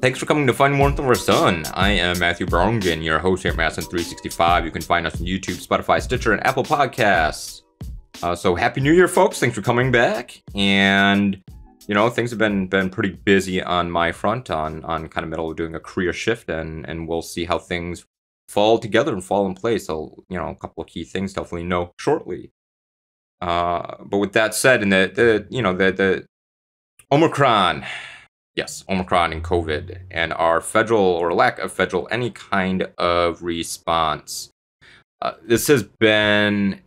Thanks for coming to Find Warmth Over Sun. I am Matthew Barongen, your host here at Masson365. You can find us on YouTube, Spotify, Stitcher, and Apple Podcasts. So happy New Year, folks. Thanks for coming back. And, you know, things have been pretty busy on my front on kind of middle of doing a career shift, and we'll see how things fall together and fall in place. So, you know, a couple of key things to hopefully know shortly. But with that said, and the Omicron. Yes, Omicron and COVID, and our federal or lack of federal any kind of response. This has been,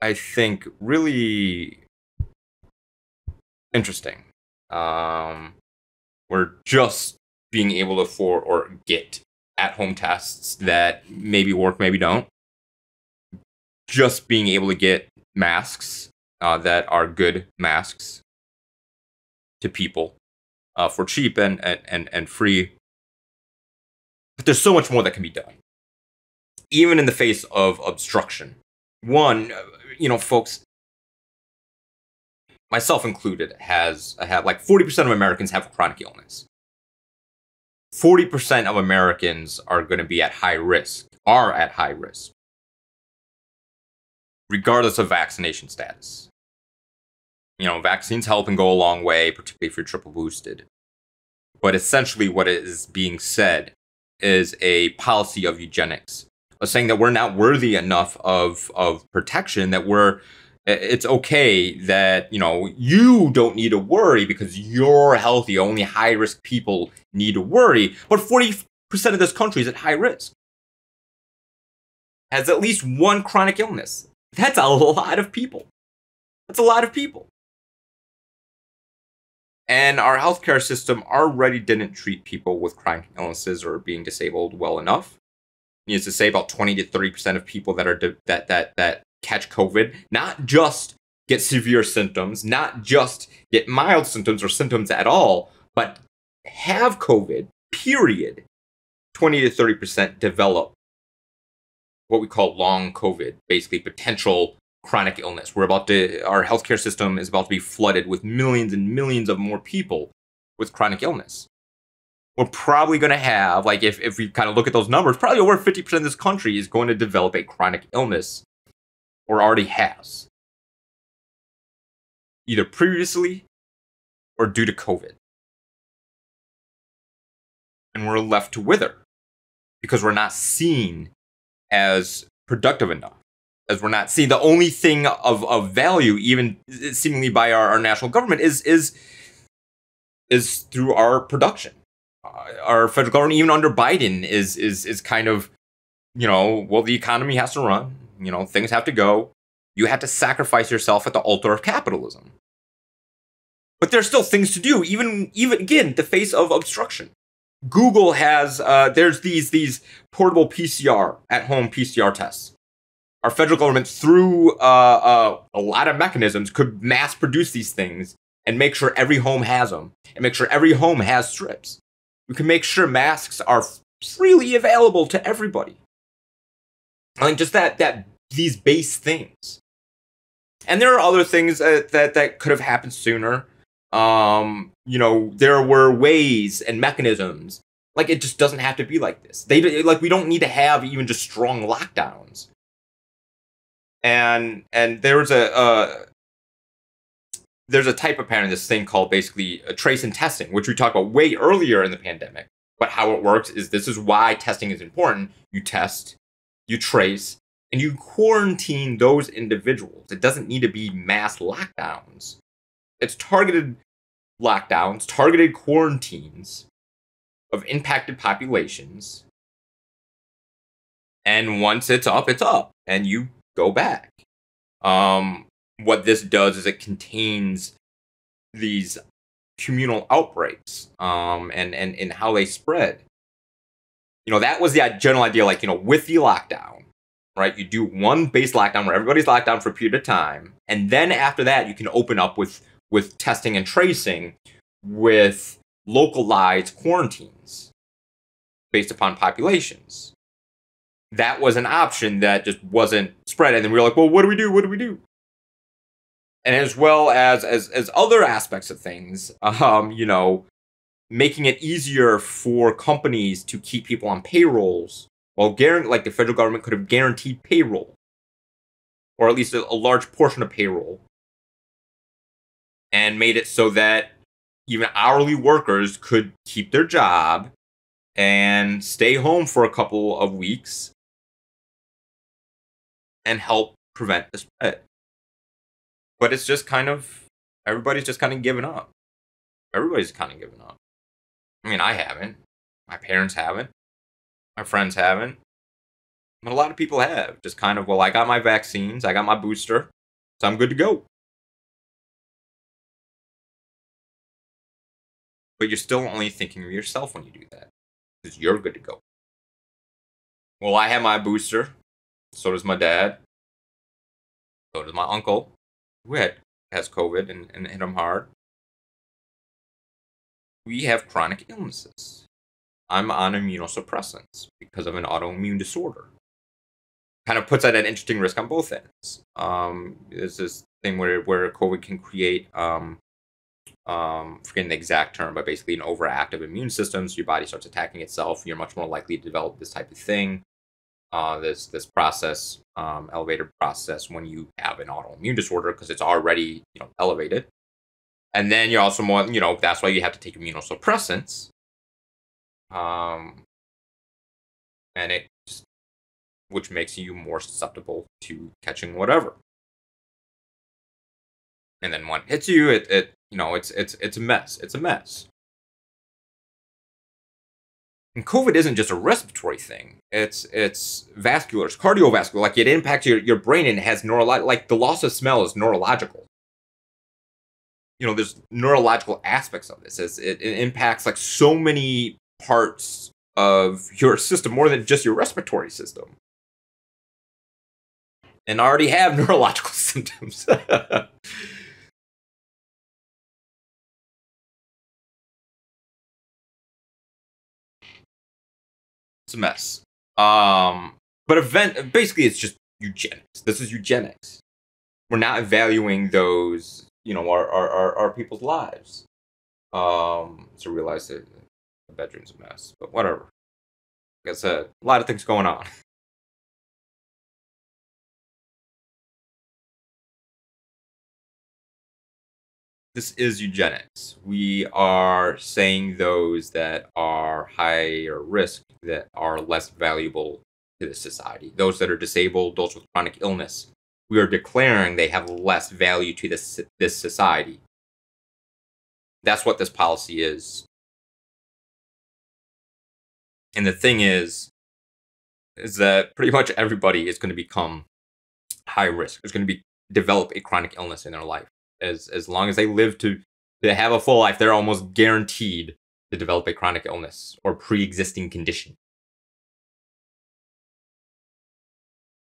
I think, really interesting. We're just being able to get at-home tests that maybe work, maybe don't. Just being able to get masks that are good masks to people for cheap and free. But there's so much more that can be done, even in the face of obstruction. One, folks, myself included, have like 40% of Americans have a chronic illness. 40% of Americans are going to be at high risk, regardless of vaccination status. Vaccines help and go a long way, particularly if you're triple boosted. But essentially what is being said is a policy of eugenics, of saying that we're not worthy enough of protection, that it's okay that, you don't need to worry because you're healthy. Only high-risk people need to worry. But 40% of this country is at high risk. Has at least one chronic illness. That's a lot of people. That's a lot of people. And our healthcare system already didn't treat people with chronic illnesses or being disabled well enough. Needs to say about 20 to 30% of people that are that catch COVID, not just get severe symptoms, not just get mild symptoms or symptoms at all, but have COVID, period. 20 to 30% develop what we call long COVID, basically potential chronic illness. Our healthcare system is about to be flooded with millions and millions of more people with chronic illness. We're probably going to have, if we kind of look at those numbers, probably over 50% of this country is going to develop a chronic illness or already has. Either previously or due to COVID. And we're left to wither because we're not seen as productive enough. As we're not seeing the only thing of value, even seemingly by our national government, is through our production. Our federal government, even under Biden, is kind of, the economy has to run. Things have to go. You have to sacrifice yourself at the altar of capitalism. But there's still things to do, even again, the face of obstruction. Google has there's these portable at-home PCR tests. Our federal government, through a lot of mechanisms, could mass produce these things and make sure every home has them, and make sure every home has strips. We can make sure masks are freely available to everybody. Just that these base things. And there are other things that could have happened sooner. There were ways and mechanisms. It just doesn't have to be like this. We don't need to have even just strong lockdowns. And there's a type of pattern, this thing called basically trace and testing, which we talked about way earlier in the pandemic. But how it works is, this is why testing is important. You test, you trace, and you quarantine those individuals. It doesn't need to be mass lockdowns. It's targeted lockdowns, targeted quarantines of impacted populations. And once it's up, and you go back. What this does is it contains these communal outbreaks, and how they spread. That was the general idea, with the lockdown, right? You do one base lockdown where everybody's locked down for a period of time, and then after that, you can open up with testing and tracing, with localized quarantines based upon populations. That was an option that just wasn't spread. And then we were like, well, what do we do? What do we do? And as well as other aspects of things, making it easier for companies to keep people on payrolls, while like the federal government could have guaranteed payroll, or at least a large portion of payroll, and made it so that even hourly workers could keep their job and stay home for a couple of weeks and help prevent the spread. But it's just kind of, everybody's just kind of giving up. Everybody's kind of giving up. I mean, I haven't. My parents haven't. My friends haven't. But a lot of people have. Just kind of, well, I got my vaccines, I got my booster, so I'm good to go. But you're still only thinking of yourself when you do that, because you're good to go. Well, I have my booster. So does my dad. So does my uncle, who has COVID and hit him hard. We have chronic illnesses. I'm on immunosuppressants because of an autoimmune disorder. Kind of puts at an interesting risk on both ends. There's this thing where COVID can create, forgetting the exact term, but basically an overactive immune system. So your body starts attacking itself. You're much more likely to develop this type of thing. This process, elevated process, when you have an autoimmune disorder, because it's already elevated. And then you're also more, that's why you have to take immunosuppressants. And which makes you more susceptible to catching whatever. And then when it hits you, it's a mess. It's a mess. And COVID isn't just a respiratory thing. It's vascular, it's cardiovascular. Like, it impacts your brain, and it has like the loss of smell is neurological. There's neurological aspects of this. It impacts like so many parts of your system, more than just your respiratory system. And I already have neurological symptoms. It's a mess. But basically it's just eugenics. This is eugenics. We're not valuing those, our people's lives. So realize that the bedroom's a mess. But whatever. Like I said, a lot of things going on. This is eugenics. We are saying those that are higher risk, that are less valuable to the society. Those that are disabled, those with chronic illness, we are declaring they have less value to this society. That's what this policy is. And the thing is that pretty much everybody is going to become high risk. Is going to develop a chronic illness in their life. As long as they live to have a full life, they're almost guaranteed to develop a chronic illness or pre-existing condition.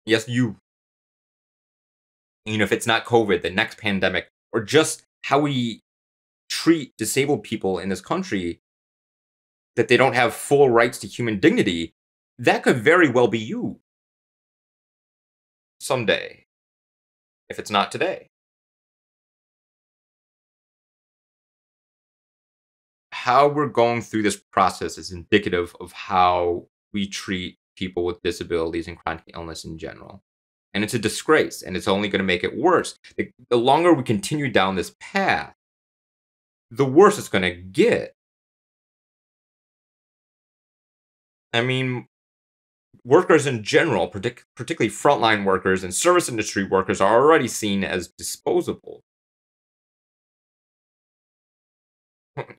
Yes, you. If it's not COVID, the next pandemic, or just how we treat disabled people in this country, that they don't have full rights to human dignity, that could very well be you. Someday. If it's not today. How we're going through this process is indicative of how we treat people with disabilities and chronic illness in general. And it's a disgrace, and it's only going to make it worse. The longer we continue down this path, the worse it's going to get. I mean, workers in general, particularly frontline workers and service industry workers, are already seen as disposable.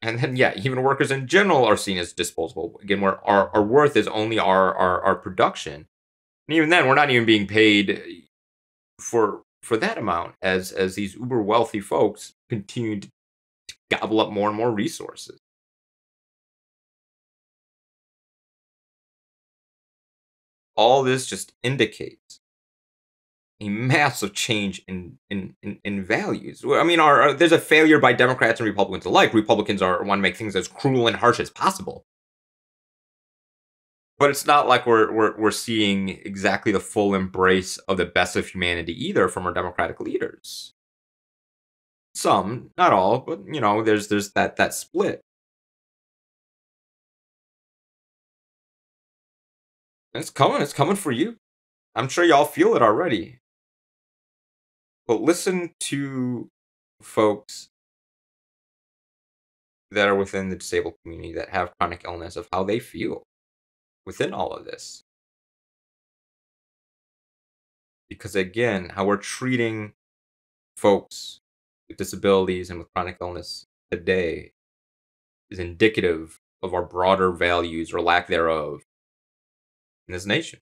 And then, even workers in general are seen as disposable. Again, where our worth is only our production. And even then, we're not even being paid for that amount as these uber wealthy folks continue to gobble up more and more resources. All this just indicates a massive change in values. I mean, there's a failure by Democrats and Republicans alike. Republicans want to make things as cruel and harsh as possible. But it's not like we're seeing exactly the full embrace of the best of humanity either from our Democratic leaders. Some, not all, but there's that split. It's coming for you. I'm sure y'all feel it already. But listen to folks that are within the disabled community that have chronic illness of how they feel within all of this. Because again, how we're treating folks with disabilities and with chronic illness today is indicative of our broader values or lack thereof in this nation.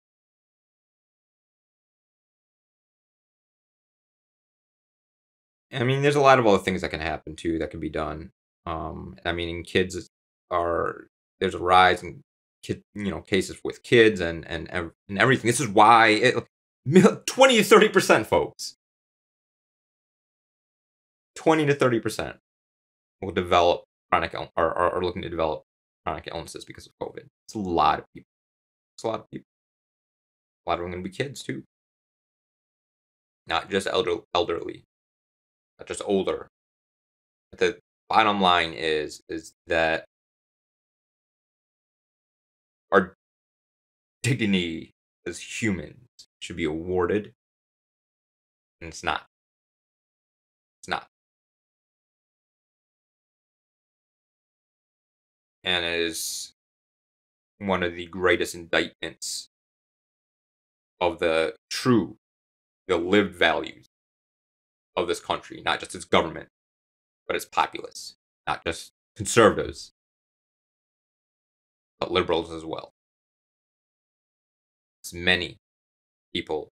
I mean, there's a lot of other things that can happen too that can be done. I mean, there's a rise in cases with kids and everything. This is why 20 to 30%, folks. 20 to 30% will develop chronic or are looking to develop chronic illnesses because of COVID. It's a lot of people. It's a lot of people. A lot of them are going to be kids too, not just elderly, not just older. But the bottom line is that our dignity as humans should be awarded, and it's not. It's not. And it is one of the greatest indictments of the lived values of this country, not just its government, but its populace, not just conservatives, but liberals as well. As many people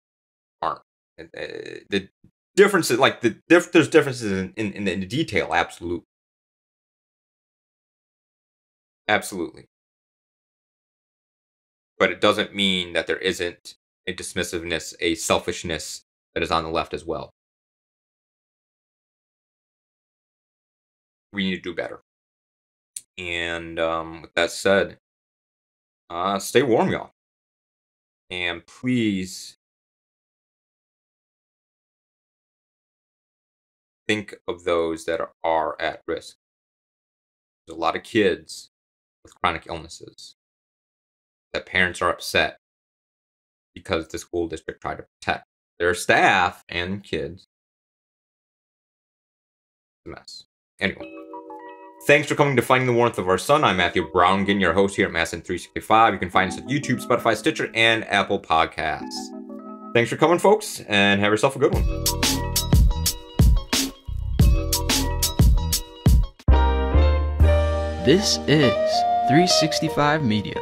aren't. The differences, there's differences in the detail, absolutely. Absolutely. But it doesn't mean that there isn't a dismissiveness, a selfishness that is on the left as well. We need to do better. And with that said, stay warm, y'all. And please think of those that are at risk. There's a lot of kids with chronic illnesses that parents are upset because the school district tried to protect their staff and kids. It's a mess. Anyway, thanks for coming to Finding the Warmth of Our Sun. I'm Matthew Browngan, your host here at Masson365. You can find us at YouTube, Spotify, Stitcher, and Apple Podcasts. Thanks for coming, folks, and have yourself a good one. This is 365 Media.